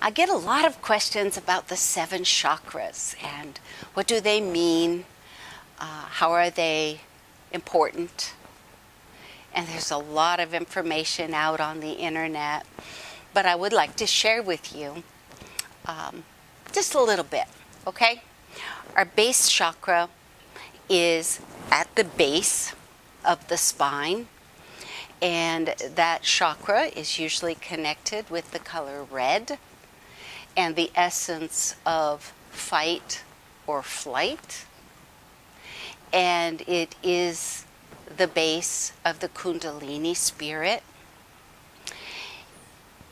I get a lot of questions about the 7 chakras and what do they mean, how are they important, and there's a lot of information out on the internet, but I would like to share with you just a little bit, okay? Our base chakra is at the base of the spine, and that chakra is usually connected with the color red and the essence of fight or flight, and it is the base of the Kundalini spirit.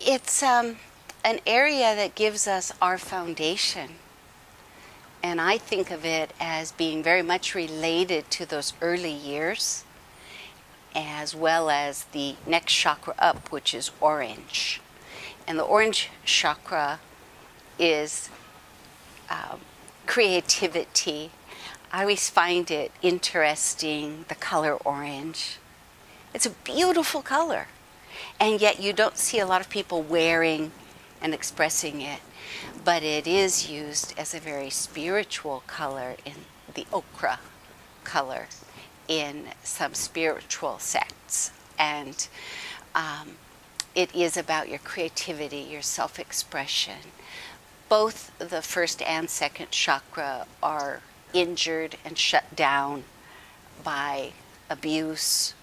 It's an area that gives us our foundation, and I think of it as being very much related to those early years, as well as the next chakra up, which is orange. And the orange chakra is creativity. I always find it interesting, the color orange. It's a beautiful color, and yet you don't see a lot of people wearing and expressing it, but it is used as a very spiritual color in the ochre color in some spiritual sects, and it is about your creativity, your self-expression. Both the first and second chakra are injured and shut down by abuse,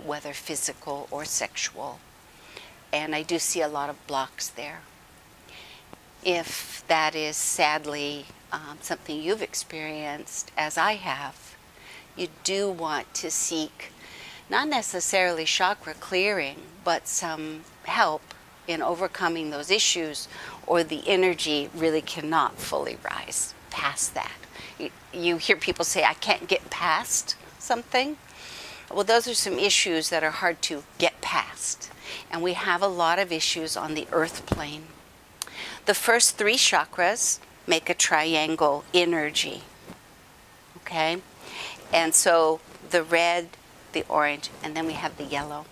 whether physical or sexual. And I do see a lot of blocks there. If that is sadly something you've experienced, as I have, you do want to seek not necessarily chakra clearing, but some help in overcoming those issues, or the energy really cannot fully rise past that. You hear people say, I can't get past something. Well, those are some issues that are hard to get past. And we have a lot of issues on the earth plane. The first 3 chakras make a triangle energy. Okay? And so the red, the orange, and then we have the yellow.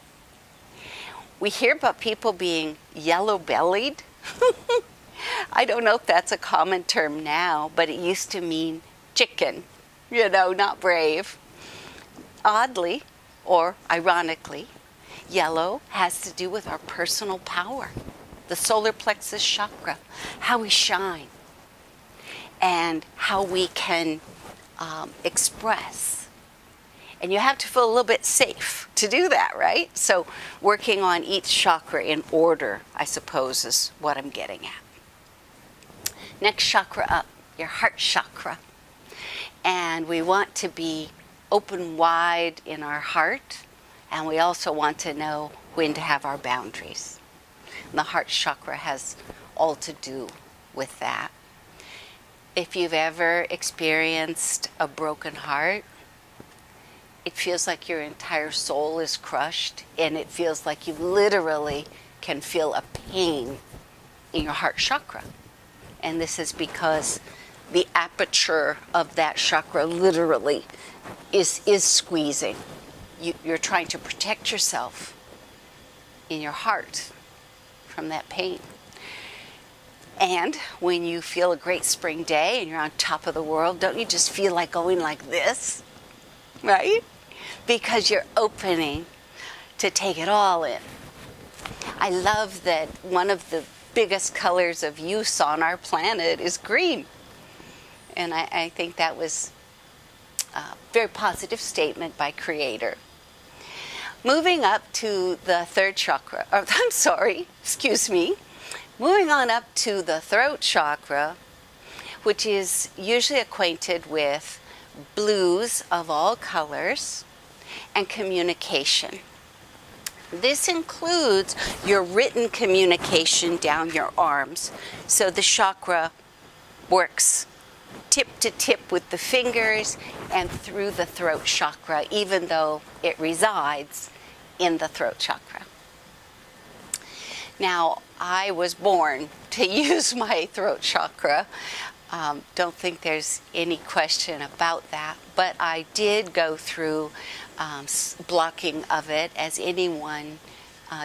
We hear about people being yellow-bellied. I don't know if that's a common term now, but it used to mean chicken, not brave. Oddly, or ironically, yellow has to do with our personal power, the solar plexus chakra, how we shine, and how we can express. And you have to feel a little bit safe to do that, right? So working on each chakra in order, I suppose, is what I'm getting at. Next chakra up, your heart chakra. And we want to be open wide in our heart, and we also want to know when to have our boundaries. And the heart chakra has all to do with that. If you've ever experienced a broken heart, it feels like your entire soul is crushed, and it feels like you literally can feel a pain in your heart chakra. And this is because the aperture of that chakra literally is squeezing. You're trying to protect yourself in your heart from that pain. And when you feel a great spring day and you're on top of the world, don't you just feel like going like this? Right? Because you're opening to take it all in. I love that one of the biggest colors of use on our planet is green. And I think that was a very positive statement by Creator. Moving up to the third chakra, moving on up to the throat chakra, which is usually acquainted with blues of all colors and communication. This includes your written communication down your arms. So the chakra works tip to tip with the fingers and through the throat chakra, even though it resides in the throat chakra. Now, I was born to use my throat chakra. Don't think there's any question about that, but I did go through blocking of it, as anyone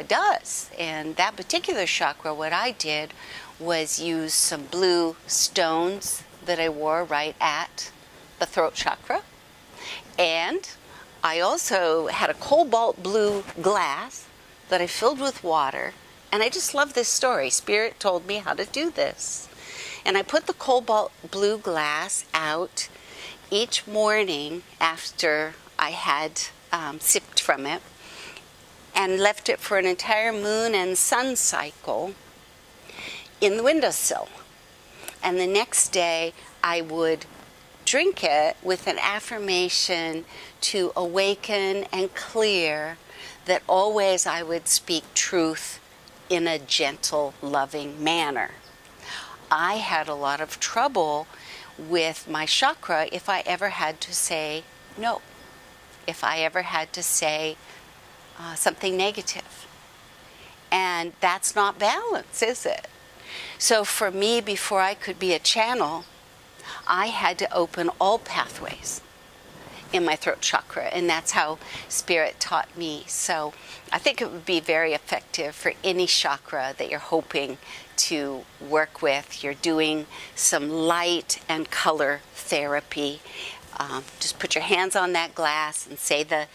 does. And that particular chakra, what I did was use some blue stones that I wore right at the throat chakra. And I also had a cobalt blue glass that I filled with water. And I just love this story. Spirit told me how to do this. And I put the cobalt blue glass out each morning after I had sipped from it, and left it for an entire moon and sun cycle in the windowsill. And the next day I would drink it with an affirmation to awaken and clear that always I would speak truth in a gentle, loving manner. I had a lot of trouble with my chakra if I ever had to say no, if I ever had to say something negative. And that's not balance, is it? So for me, before I could be a channel, I had to open all pathways in my throat chakra, and that's how Spirit taught me. So I think it would be very effective for any chakra that you're hoping to work with. You're doing some light and color therapy. Just put your hands on that glass and say the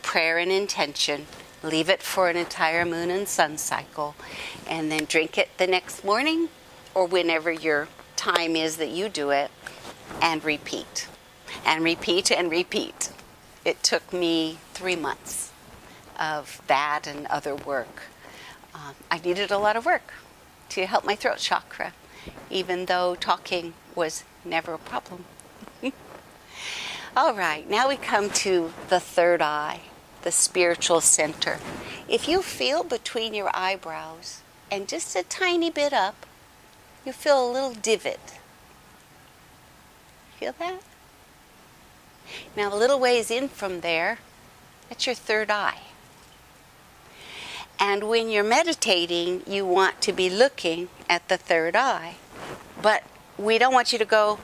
prayer and intention. Leave it for an entire moon and sun cycle, and then drink it the next morning or whenever your time is that you do it, and repeat and repeat and repeat. It took me 3 months of that and other work. I needed a lot of work to help my throat chakra, even though talking was never a problem. All right, now we come to the third eye, the spiritual center. If you feel between your eyebrows and just a tiny bit up, you feel a little divot. Feel that? Now a little ways in from there, that's your third eye. And when you're meditating, you want to be looking at the third eye. But we don't want you to go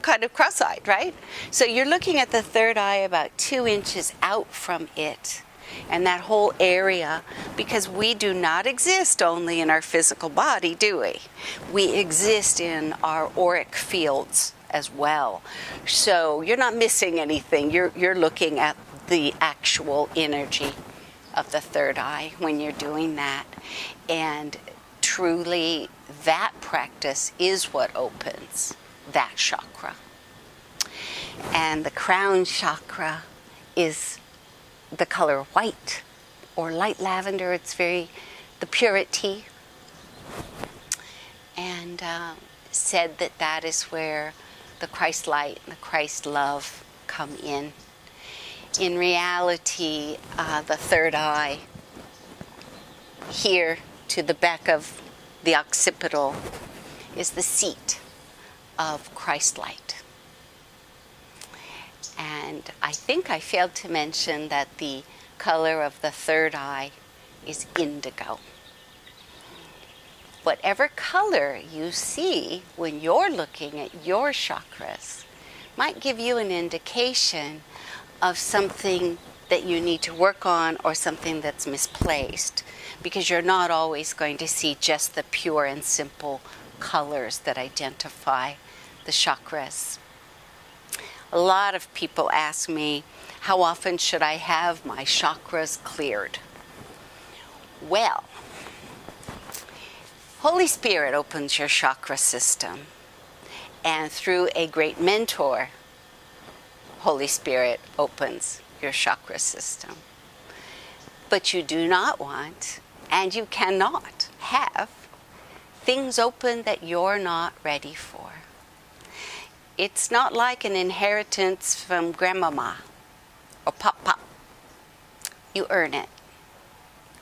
kind of cross-eyed, right? So you're looking at the third eye about 2 inches out from it, and that whole area, because we do not exist only in our physical body, do we? We exist in our auric fields as well. So you're not missing anything. You're looking at the actual energy of the third eye when you're doing that. And truly, that practice is what opens that chakra. And the crown chakra is the color white or light lavender. It's the purity. And said that is where the Christ light and the Christ love come in. In reality, the third eye, here to the back of the occipital, is the seat of Christ light. And I think I failed to mention that the color of the third eye is indigo. Whatever color you see when you're looking at your chakras might give you an indication of something that you need to work on or something that's misplaced, because you're not always going to see just the pure and simple colors that identify the chakras. A lot of people ask me, how often should I have my chakras cleared? Well, Holy Spirit opens your chakra system, and through a great mentor, Holy Spirit opens your chakra system. But you do not want, and you cannot have, things open that you're not ready for. It's not like an inheritance from grandmama or pop. You earn it.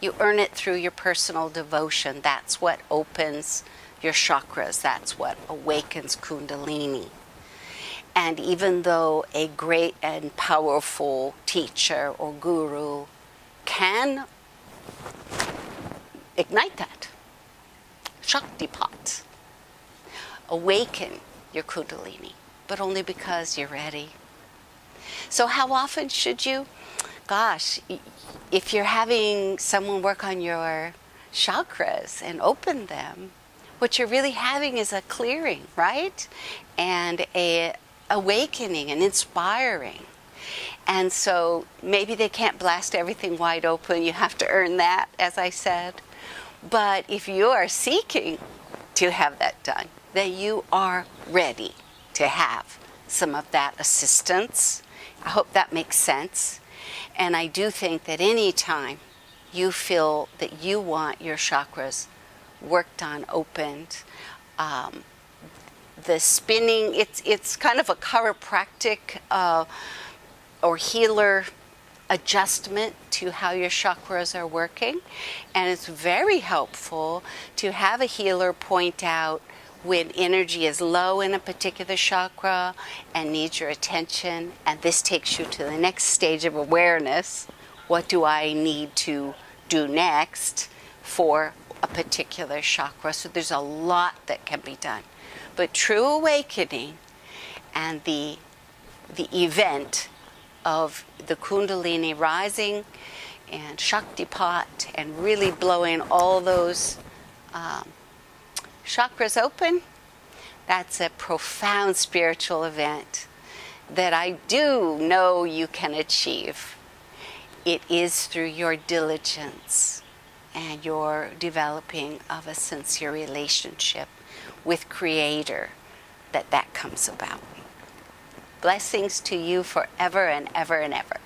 You earn it through your personal devotion. That's what opens your chakras. That's what awakens Kundalini. And even though a great and powerful teacher or guru can ignite that, Shaktipat, awaken your Kundalini, but only because you're ready. So how often should you? Gosh, if you're having someone work on your chakras and open them, what you're really having is a clearing, right? And a awakening and inspiring. And so maybe they can't blast everything wide open. You have to earn that, as I said. But if you are seeking to have that done, then you are ready to have some of that assistance. I hope that makes sense. And I do think that any time you feel that you want your chakras worked on, opened, the spinning, it's kind of a chiropractic or healer adjustment to how your chakras are working. And it's very helpful to have a healer point out when energy is low in a particular chakra and needs your attention, and this takes you to the next stage of awareness. What do I need to do next for a particular chakra? So there's a lot that can be done. But true awakening and the event of the Kundalini rising and Shaktipat and really blowing all those chakras open, that's a profound spiritual event that I do know you can achieve. It is through your diligence and your developing of a sincere relationship with Creator that comes about. Blessings to you forever and ever and ever.